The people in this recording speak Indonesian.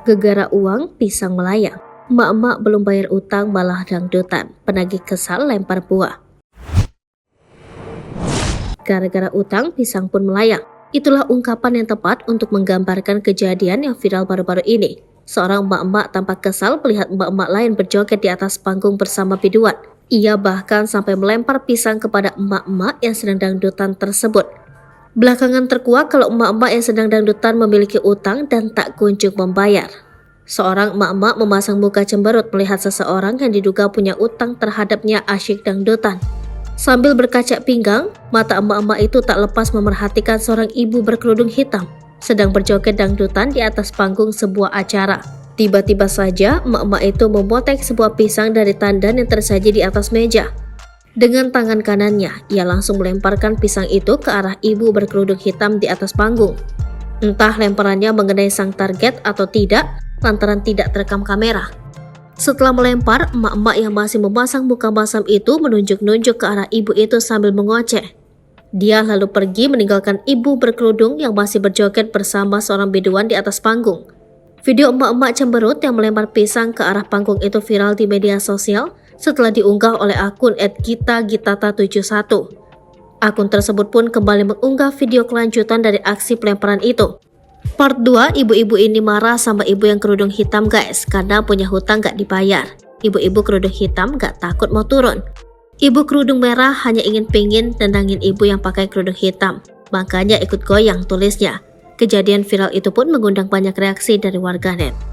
Gegara uang, pisang melayang. Emak-emak belum bayar utang malah dangdutan. Penagih kesal lempar buah. Gara-gara utang, pisang pun melayang. Itulah ungkapan yang tepat untuk menggambarkan kejadian yang viral baru-baru ini. Seorang emak-emak tampak kesal melihat emak-emak lain berjoget di atas panggung bersama biduan. Ia bahkan sampai melempar pisang kepada emak-emak yang sedang dangdutan tersebut. Belakangan terkuak kalau emak-emak yang sedang dangdutan memiliki utang dan tak kunjung membayar. Seorang emak-emak memasang muka cemberut melihat seseorang yang diduga punya utang terhadapnya asyik dangdutan. Sambil berkaca pinggang, mata emak-emak itu tak lepas memerhatikan seorang ibu berkerudung hitam sedang berjoget dangdutan di atas panggung sebuah acara. Tiba-tiba saja emak-emak itu memotek sebuah pisang dari tandan yang tersaji di atas meja. Dengan tangan kanannya, ia langsung melemparkan pisang itu ke arah ibu berkerudung hitam di atas panggung. Entah lemparannya mengenai sang target atau tidak, lantaran tidak terekam kamera. Setelah melempar, emak-emak yang masih memasang muka masam itu menunjuk-nunjuk ke arah ibu itu sambil mengoceh. Dia lalu pergi meninggalkan ibu berkerudung yang masih berjoget bersama seorang biduan di atas panggung. Video emak-emak cemberut yang melempar pisang ke arah panggung itu viral di media sosial setelah diunggah oleh akun @gitagitata71. Akun tersebut pun kembali mengunggah video kelanjutan dari aksi pelemparan itu. Part 2, ibu-ibu ini marah sama ibu yang kerudung hitam guys, karena punya hutang gak dibayar. Ibu-ibu kerudung hitam gak takut mau turun. Ibu kerudung merah hanya ingin nendangin ibu yang pakai kerudung hitam. Makanya ikut goyang, tulisnya. Kejadian viral itu pun mengundang banyak reaksi dari warganet.